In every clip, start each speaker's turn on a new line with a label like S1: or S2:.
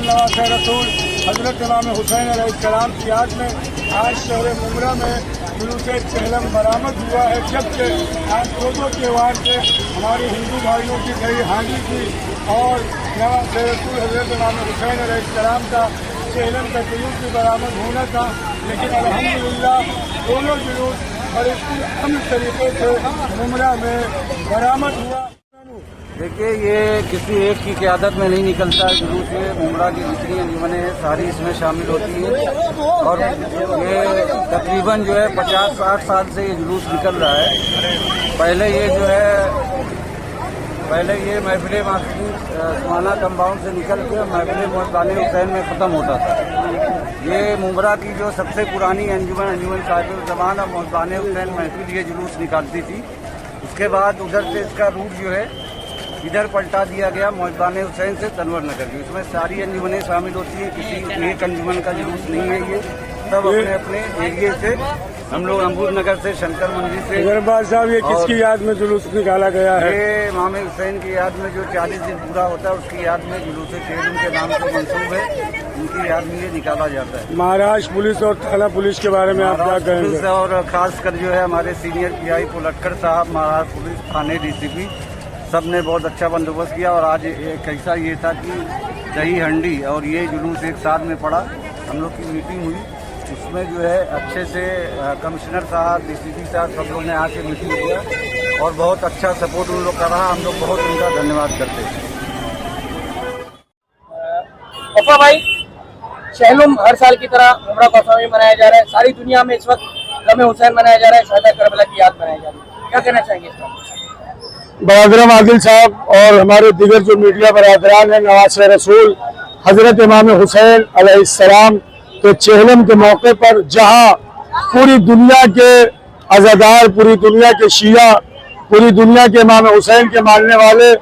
S1: नवासे रसूल हजरत इमाम हुसैन अलैहिस्सलाम की याद में आज शहर मुमरा में जुलूस चहलम बरामद हुआ है। जबकि आज दो त्यौहार से हमारे हिंदू भाइयों की गई हानि थी और नवासे रसूल हजरत इमाम हुसैन अलैहिस्सलाम का चहलम का जुलूस भी बरामद होना था, लेकिन अल्हम्दुलिल्लाह दोनों जुलूस और इसकी अमन तरीके से मुमरा में बरामद हुआ।
S2: देखिए, ये किसी एक की क़यादत में नहीं निकलता है जुलूस। ये मुमरा की जितनी अंजुमनें हैं सारी इसमें शामिल होती है और ये तकरीबन जो है 50-60 साल से ये जुलूस निकल रहा है। पहले ये महफिल मासूम सुहाना कंपाउंड से निकल के महफिल मोहब्बाने हुसैन में ख़त्म होता था। ये मुमरा की जो सबसे पुरानी अंजुमन साहिब ज़मान और मोहब्बाने हुसैन महफिल ये जुलूस निकालती थी। उसके बाद उधर से इसका रूट जो है इधर पलटा दिया गया मोहब्बाने हुसैन से तनवर नगर की। उसमें सारी अंजुमनें शामिल होती हैं, किसी एक अंजुमन का जुलूस नहीं है। ये सब अपने अपने एरिए से, हम लोग अमरूद नगर से, शंकर मंदिर से।
S1: गरबाज साहब, ये किसकी याद में जुलूस निकाला गया है?
S2: ये इमाम हुसैन की याद में जो 40 दिन पूरा होता है उसकी याद में जुलूस चहलम के नाम से मंसूब है। उनकी याद में ये निकाला जाता है।
S1: महाराष्ट्र पुलिस और थाना पुलिस के बारे में आप क्या कहेंगे?
S2: और खासकर जो है हमारे सीनियर PI पुलटकर साहब, महाराष्ट्र पुलिस थाने DCP सब ने बहुत अच्छा बंदोबस्त किया। और आज एक ऐसा ये था कि दही हंडी और ये जुलूस एक साथ में पड़ा। हम लोग की मीटिंग हुई, उसमें जो है अच्छे से कमिश्नर साहब, DCP साहब सब लोग ने आके मीटिंग किया और बहुत अच्छा सपोर्ट उन लोग कर रहा। हम लोग बहुत उनका धन्यवाद करते हैं।
S3: वफा भाई, चहलम हर साल की तरह उमरा वफा में मनाया जा रहा है। सारी दुनिया में इस वक्त गम हुसैन मनाया जा रहा है, शहदा करबला की याद मनाई जा रही है। क्या कहना चाहेंगे इस पर?
S1: बरादरान आदिल साहब और हमारे दीगर जो मीडिया बरादरान हैं, नवासे रसूल हजरत इमाम हुसैन अलैहिस्सलाम के चहलम के मौके पर जहां पूरी दुनिया के अज़ादार, पूरी दुनिया के शिया, पूरी दुनिया के इमाम हुसैन के मानने वाले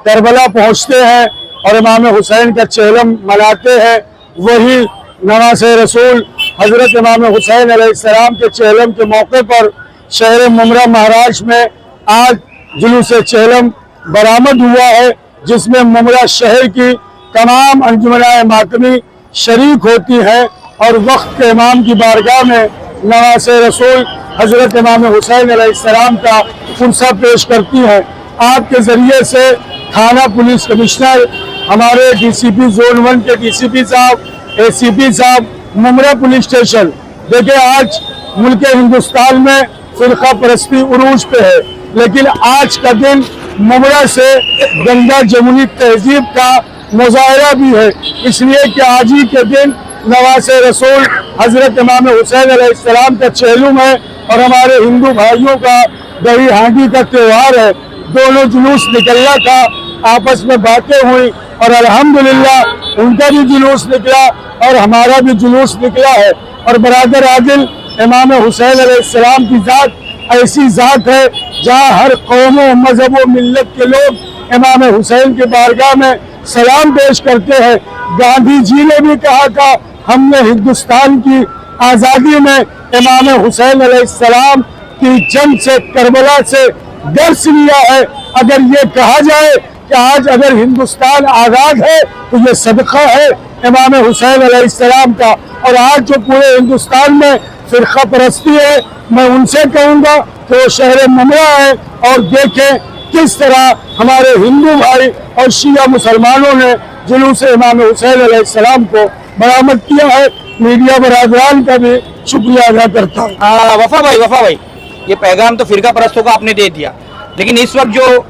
S1: करबला पहुंचते हैं और इमाम हुसैन का चहलम मनाते हैं, वही नवासे रसूल हजरत इमाम हुसैन अलैहिस्सलाम के चहलम के मौके पर शहर मुमरा महाराष्ट्र में आज जुलूस चहलम बरामद हुआ है, जिसमें मुमरा शहर की तमाम अंजुमनाए मातमी शरीक होती हैं और वक्त के इमाम की बारगाह में नवासे रसूल हजरत इमाम हुसैन अलैहिस्सलाम का पुरसा पेश करती हैं। आपके ज़रिए से थाना पुलिस कमिश्नर, हमारे DCP जोन 1 के DCP साहब, ACP साहब, मुमरा पुलिस स्टेशन, देखिए आज मुल्क हिंदुस्तान में फिरका परस्ती उरूज पे है, लेकिन आज का दिन मुमरा से गंगा जमुनी तहजीब का मुजाहरा भी है, इसलिए कि आज ही के दिन नवासे रसूल हजरत इमाम हुसैन अलैहिस्सलाम का चहलम है और हमारे हिंदू भाइयों का दही हांडी का त्यौहार है। दोनों जुलूस निकलना था, आपस में बातें हुई और अल्हम्दुलिल्लाह उनका भी जुलूस निकला और हमारा भी जुलूस निकला है। और बरादर आदिल, इमाम हुसैन अलैहिस्सलाम की ज़ात ऐसी ज़ात है जहाँ हर कौमों, मजहबों, मिल्लत के लोग इमाम हुसैन के बारगाह में सलाम पेश करते हैं। गांधी जी ने भी कहा था, हमने हिंदुस्तान की आज़ादी में इमाम हुसैन अलैहिस्सलाम की जंग से, करबला से दर्स लिया है। अगर ये कहा जाए कि आज अगर हिंदुस्तान आज़ाद है तो ये सदका है इमाम हुसैन अलैहिस्सलाम का। और आज जो पूरे हिंदुस्तान में फिरका परस्ती है, मैं उनसे कहूँगा कि वो शहर मुमरा है और देखें किस तरह हमारे हिंदू भाई और शिया मुसलमानों ने जुलूस इमाम हुसैन अलैहिस्सलाम को बरामद किया है। मीडिया बरादरान का भी शुक्रिया अदा करता हूँ।
S3: वफा भाई, ये पैगाम तो फिरका परस्तों को आपने दे दिया, लेकिन इस वक्त जो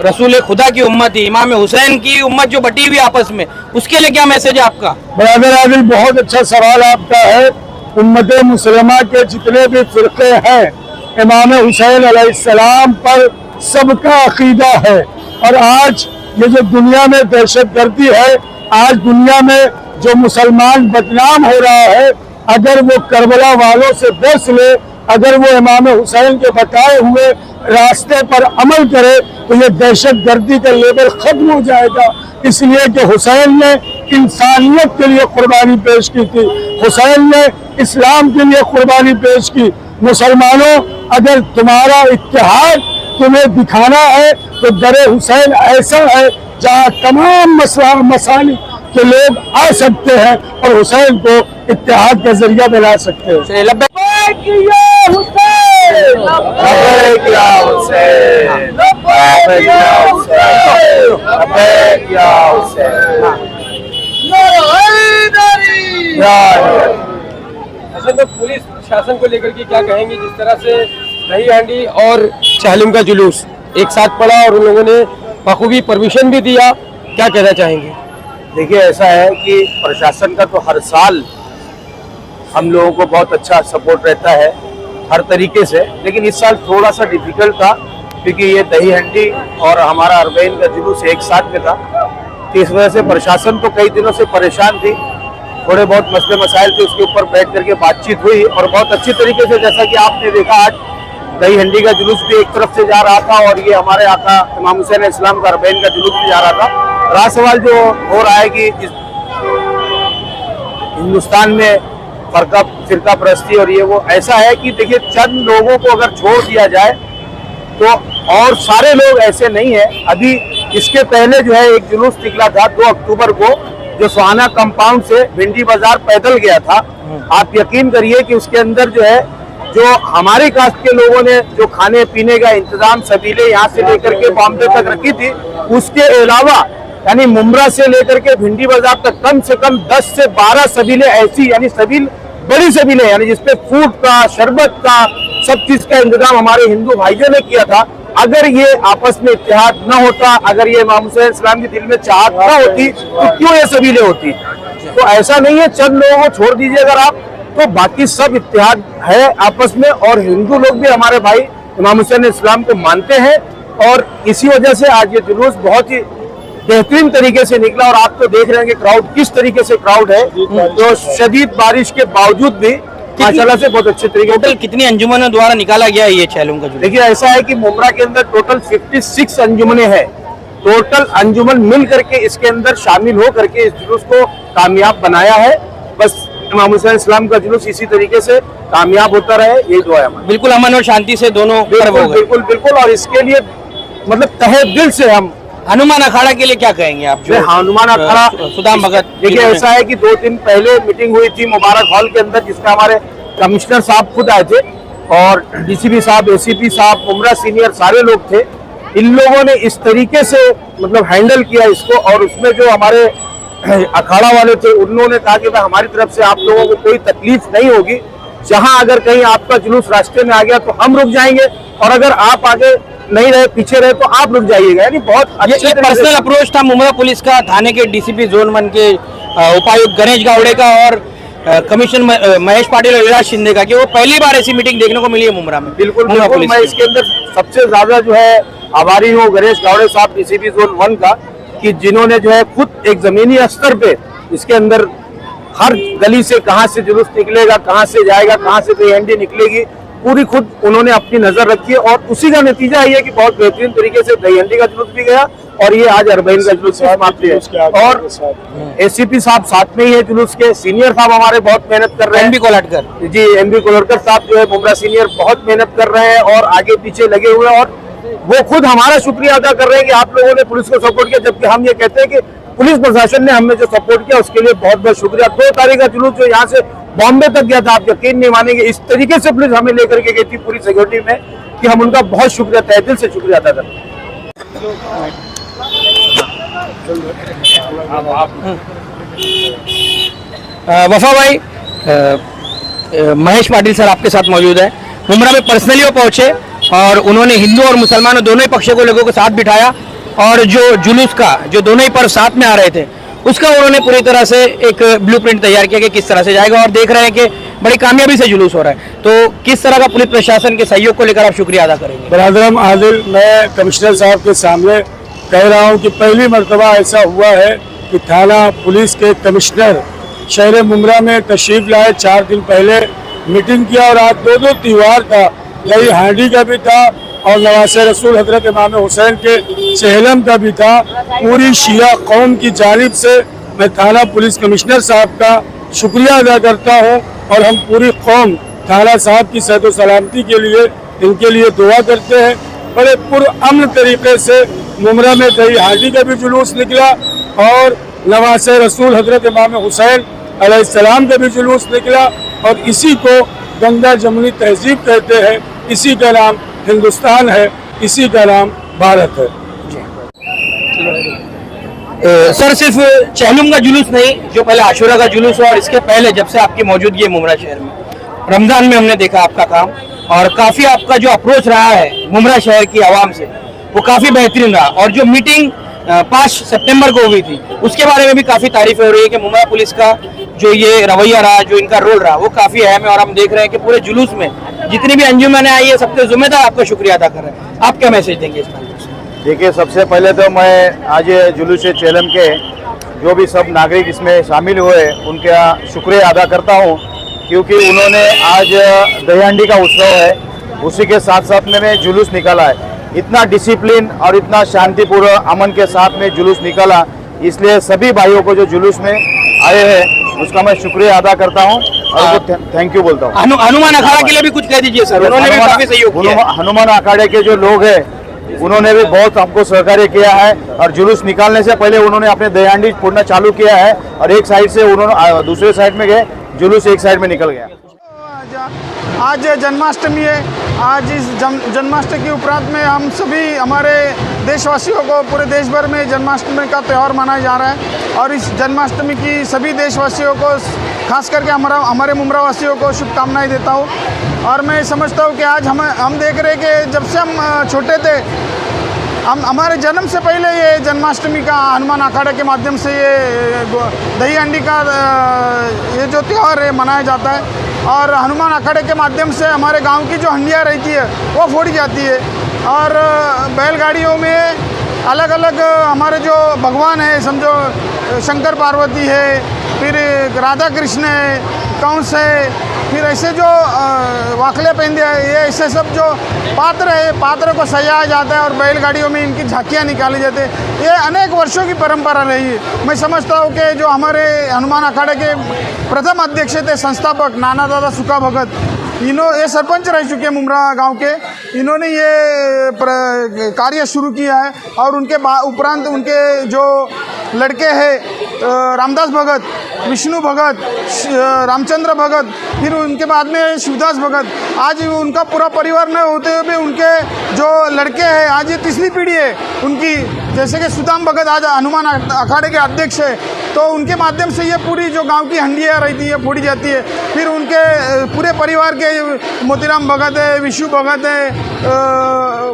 S3: रसूल खुदा की उम्मत है, इमाम हुसैन की उम्मत जो बटी हुई आपस में, उसके लिए क्या मैसेज है आपका?
S1: बरादर आदिल, बहुत अच्छा सवाल आपका है। उम्मत मुसलमा के जितने भी फिरके हैं, इमाम हुसैन अलैहिस्सलाम पर सबका अकीदा है। और आज ये जो दुनिया में दहशतगर्दी है, आज दुनिया में जो मुसलमान बदनाम हो रहा है, अगर वो करबला वालों से दर्स ले, अगर वो इमाम हुसैन के बताए हुए रास्ते पर अमल करे, तो ये दहशतगर्दी का लेबल खत्म हो जाएगा। इसलिए कि हुसैन ने इंसानियत के लिए कुर्बानी पेश की थी, हुसैन ने इस्लाम के लिए कुर्बानी पेश की। मुसलमानों, अगर तुम्हारा इत्तेहाद तुम्हें दिखाना है तो दरे हुसैन ऐसा है जहाँ तमाम मसानी कि लोग आ सकते हैं और हुसैन को इत्तेहाद का जरिया बना सकते हैं।
S3: चलिए, लब्बैक।
S4: असल में पुलिस शासन को लेकर के क्या कहेंगे, जिस तरह से दही हांडी और चालिम का जुलूस एक साथ पड़ा और उन लोगों ने बखूबी परमिशन भी दिया, क्या कहना चाहेंगे?
S5: देखिए, ऐसा है कि प्रशासन का तो हर साल हम लोगों को बहुत अच्छा सपोर्ट रहता है हर तरीके से, लेकिन इस साल थोड़ा सा डिफिकल्ट था क्योंकि ये दही हंडी और हमारा अरबईन का जुलूस एक साथ में था। तो इस वजह से प्रशासन तो कई दिनों से परेशान थी, थोड़े बहुत मसले मसाइल थे, उसके ऊपर बैठ करके बातचीत हुई और बहुत अच्छी तरीके से, जैसा कि आपने देखा, आज दही हंडी का जुलूस भी एक तरफ से जा रहा था और ये हमारे आका इमाम हुसैन इस्लाम का अरबईन का जुलूस भी जा रहा था। रहा सवाल जो हो रहा है कि हिंदुस्तान में फिरका परस्ती और ये वो, ऐसा है कि देखिए, चंद लोगों को अगर छोड़ दिया जाए तो और सारे लोग ऐसे नहीं है। अभी इसके पहले जो है एक जुलूस निकला था 2 अक्टूबर को, जो सुहाना कंपाउंड से भिंडी बाजार पैदल गया था। आप यकीन करिए कि उसके अंदर जो है, जो हमारी कास्ट के लोगों ने जो खाने पीने का इंतजाम सबीले यहाँ से लेकर के बॉम्बे तक रखी थी, उसके अलावा यानी मुमरा से लेकर के भिंडी बाजार तक कम से कम 10 से 12 सबीले ऐसी, यानी सबील बड़ी सबीले, यानी जिसपे फूड का, शरबत का, सब चीज का इंतजाम हमारे हिंदू भाइयों ने किया था। अगर ये आपस में इत्तेहाद न होता, अगर ये इमाम हुसैन इस्लाम के दिल में चाहत न होती, तो क्यों ये सबीले होती? तो ऐसा नहीं है, चंद लोगों को छोड़ दीजिए अगर आप, तो बाकी सब इत्तेहाद है आपस में। और हिंदू लोग भी हमारे भाई इमाम हुसैन इस्लाम को मानते हैं और इसी वजह से आज ये जुलूस बहुत ही बेहतरीन तरीके से निकला। और आप तो देख रहे हैं कि क्राउड किस तरीके से क्राउड है, तो शदीद बारिश के बावजूद भी माशाल्लाह से बहुत अच्छे तरीके।
S3: टोटल कितनी अंजुमनों द्वारा निकाला गया ये चैलम का जुलूस?
S5: देखिए, ऐसा है कि मुमरा के अंदर टोटल 56 अंजुमने हैं। टोटल अंजुमन मिल करके इसके अंदर शामिल हो करके इस जुलूस को कामयाब बनाया है। बस इमाम हुसैन इस्लाम का जुलूस इसी तरीके से कामयाब होता रहे, यही दुआ है हमारी।
S3: बिल्कुल अमन और शांति से दोनों पर्व हो गए।
S5: बिल्कुल बिल्कुल। और इसके लिए मतलब तहे दिल से हम
S3: हनुमान अखाड़ा के लिए क्या कहेंगे आप?
S5: हनुमान अखाड़ा,
S3: सुदाम भगत,
S5: देखिए ऐसा है कि 2 दिन पहले मीटिंग हुई थी मुबारक हॉल के अंदर, जिसमें हमारे कमिश्नर साहब खुद आए थे और डीसीपी साहब, एसीपी साहब, उमरा सीनियर सारे लोग थे। इन लोगों ने इस तरीके से मतलब हैंडल किया इसको, और उसमें जो हमारे अखाड़ा वाले थे उन्होंने कहा कि भाई हमारी तरफ से आप लोगों को कोई तकलीफ नहीं होगी, जहां अगर कहीं आपका जुलूस रास्ते में आ गया तो हम रुक जाएंगे, और अगर आप आगे नहीं रहे, पीछे रहे, तो आप रुक जाइएगा। यानी बहुत
S3: ये पर्सनल अप्रोच था मुमरा पुलिस का, थाने के डीसीपी जोन 1 के उपायुक्त गणेश गावड़े का और कमिश्नर महेश पाटिल और विराज शिंदे का, कि वो पहली बार ऐसी मीटिंग देखने को मिली है मुमरा में।
S5: बिल्कुल बिल्कुल। मैं इसके अंदर सबसे ज्यादा जो है आभारी हूँ गणेश गावड़े साहब, डीसीपी जोन 1 का, कि जिन्होंने जो है खुद एक जमीनी स्तर पे इसके अंदर हर गली से कहां से जुलूस निकलेगा, कहां से जाएगा, कहां से दही हंडी निकलेगी, पूरी खुद उन्होंने अपनी नजर रखी है। और उसी का नतीजा ये है कि बहुत बेहतरीन तरीके से दही हंडी का जुलूस भी गया और ये आज अरबईन का जुलूस समाप्ति है। और एसीपी साहब साथ में ही है जुलूस के, सीनियर साहब हमारे बहुत मेहनत कर रहे हैं।
S3: एमबी कोलाटकर
S5: जी, एमबी कोलाटकर साहब जो है मुमरा सीनियर बहुत मेहनत कर रहे हैं और आगे पीछे लगे हुए हैं, और वो खुद हमारा शुक्रिया अदा कर रहे हैं कि आप लोगों ने पुलिस को सपोर्ट किया, जबकि हम ये कहते हैं कि पुलिस प्रशासन ने हमें जो सपोर्ट किया उसके लिए बहुत बहुत शुक्रिया। 2 तारीख का जुलूस जो यहाँ से बॉम्बे तक गया था, आप यकीन नहीं मानेंगे, इस तरीके से पुलिस हमें लेकर के गई थी पूरी सिक्योरिटी में, कि हम उनका बहुत शुक्रिया, तहे दिल से शुक्रिया अदा करते हैं।
S3: वफा भाई, महेश पाटिल सर आपके साथ मौजूद है। मुमरा में पर्सनली वो पहुंचे और उन्होंने हिंदू और मुसलमानों दोनों ही पक्षों को लोगों को साथ बिठाया, और जो जुलूस का जो दोनों ही पर्व साथ में आ रहे थे उसका उन्होंने पूरी तरह से एक ब्लूप्रिंट तैयार किया कि किस तरह से जाएगा, और देख रहे हैं कि बड़ी कामयाबी से जुलूस हो रहा है। तो किस तरह का पुलिस प्रशासन के सहयोग को लेकर आप शुक्रिया अदा करेंगे?
S1: बरादरम आदिल, मैं कमिश्नर साहब के सामने कह रहा हूँ कि पहली मरतबा ऐसा हुआ है कि थाना पुलिस के कमिश्नर शहर मुमरा में तशरीफ लाए, 4 दिन पहले मीटिंग किया, और आज 2 त्यौहार था, दही हांडी का भी था और नवासे रसूल हजरत इमाम हुसैन के चहलम का भी था। पूरी शिया कौम की जानिब से मैं थाना पुलिस कमिश्नर साहब का शुक्रिया अदा करता हूँ, और हम पूरी कौम थाना साहब की सेहत सलामती के लिए इनके लिए दुआ करते हैं। बड़े पुरअमन तरीके से मुमरा में दही हांडी का भी जुलूस निकला, और नवासे रसूल हजरत इमाम हुसैन अलैहिस्सलाम का भी जुलूस निकला, और इसी को गंगा जमुनी तहजीब कहते हैं, इसी का नाम हिंदुस्तान है, इसी का नाम भारत है।
S3: सर सिर्फ चहलुम का जुलूस नहीं, जो पहले आशुरा का जुलूस हुआ और इसके पहले जब से आपकी मौजूदगी है मुमरा शहर में, रमजान में हमने देखा आपका काम, और काफी आपका जो अप्रोच रहा है मुमरा शहर की आवाम से वो काफी बेहतरीन रहा। और जो मीटिंग 5 सितंबर को हुई थी उसके बारे में भी काफी तारीफ हो रही है कि मुमरा पुलिस का जो ये रवैया रहा, जो इनका रोल रहा, वो काफी अहम है। और हम देख रहे हैं कि पूरे जुलूस में जितनी भी अंजुमन आई है सबके जिम्मेदार आपका शुक्रिया अदा कर रहे हैं। आप क्या मैसेज देंगे इस बारे में?
S5: देखिए, सबसे पहले तो मैं आज ये जुलूस चेलम के जो भी सब नागरिक इसमें शामिल हुए उनका शुक्रिया अदा करता हूँ, क्योंकि उन्होंने आज दहीहांडी का उत्सव है, उसी के साथ साथ में जुलूस निकाला है। इतना डिसिप्लिन और इतना शांतिपूर्ण अमन के साथ में जुलूस निकाला, इसलिए सभी भाइयों को जो जुलूस में आए हैं उसका मैं शुक्रिया अदा करता हूँ और उनको थैंक यू बोलता हूँ।
S3: हनुमान अखाड़ा के लिए भी कुछ कह दीजिए सर, उन्होंने भी काफी सहयोग किया है।
S5: हनुमान अखाड़े के जो लोग हैं उन्होंने भी बहुत हमको सहकार्य किया है, और जुलूस निकालने से पहले उन्होंने अपने दहीहांडी पूर्ण चालू किया है, और एक साइड से उन्होंने दूसरे साइड में गए, जुलूस एक साइड में निकल गया।
S6: आज जन्माष्टमी है। आज इस जन्माष्टमी के उपरांत में हम सभी हमारे देशवासियों को पूरे देश भर में जन्माष्टमी का त्यौहार मनाया जा रहा है, और इस जन्माष्टमी की सभी देशवासियों को, खास करके हमारे मुमरा वासियों को शुभकामनाएं देता हूँ। और मैं समझता हूँ कि आज हम देख रहे हैं कि जब से हम छोटे थे, हमारे जन्म से पहले ये जन्माष्टमी का हनुमान अखाड़ा के माध्यम से ये दहीहांडी का ये जो त्यौहार है मनाया जाता है, और हनुमान अखाड़े के माध्यम से हमारे गांव की जो हंडिया रहती है वो फोड़ी जाती है, और बैलगाड़ियों में अलग अलग हमारे जो भगवान है, समझो शंकर पार्वती है, फिर राधा कृष्ण है, कंस है, फिर ऐसे जो वाकले पेंदे है, ये ऐसे सब जो पात्र है, पात्र को सजाया जाता है और बैलगाड़ियों में इनकी झांकियाँ निकाली जाती है। ये अनेक वर्षों की परंपरा रही है। मैं समझता हूँ कि जो हमारे हनुमान अखाड़े के प्रथम अध्यक्ष थे, संस्थापक नाना दादा सुखा भगत, ये सरपंच रह चुके हैं मुमरा गांव के, इन्होंने ये कार्य शुरू किया है। और उनके उपरांत उनके जो लड़के हैं रामदास भगत, विष्णु भगत, रामचंद्र भगत, फिर उनके बाद में शिवदास भगत, आज उनका पूरा परिवार न होते हुए भी उनके जो लड़के हैं, आज ये तीसरी पीढ़ी है उनकी, जैसे कि सुदाम भगत आज हनुमान अखाड़े के अध्यक्ष है, तो उनके माध्यम से ये पूरी जो गांव की हंडियाँ रहती है फोड़ी जाती है। फिर उनके पूरे परिवार के मोतीराम भगत है, विशु भगत है,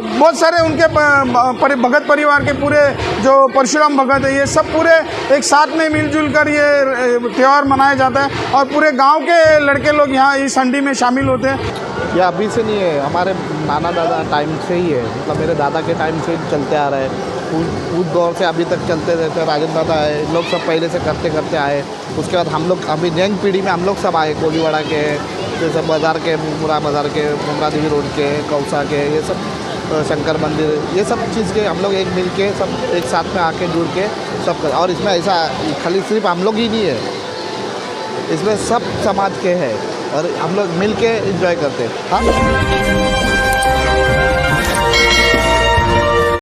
S6: बहुत सारे उनके भगत परिवार के पूरे जो परशुराम भगत है, ये सब पूरे एक साथ में मिलजुल कर ये त्यौहार मनाया जाता है, और पूरे गांव के लड़के लोग यहाँ इस हंडी में शामिल होते हैं।
S7: यह अभी से नहीं है, हमारे नाना दादा टाइम से ही है, मतलब मेरे दादा के टाइम से चलते आ रहे हैं, उस दौर से अभी तक चलते रहते हैं। राजन दादा है, लोग सब पहले से करते करते आए। उसके बाद हम लोग अभी यंग पीढ़ी में हम लोग सब आए, कोलीवाड़ा के, जैसे बाज़ार के, मुमरा बाज़ार के, मुमरा देवी रोड के, कौसा के, ये सब शंकर मंदिर, ये सब चीज़ के हम लोग एक मिल के सब एक साथ में आके जुड़ के सब कर। और इसमें ऐसा खाली सिर्फ हम लोग ही नहीं है, इसमें सब समाज के हैं और हम लोग मिल के एंजॉय करते हैं। हाँ।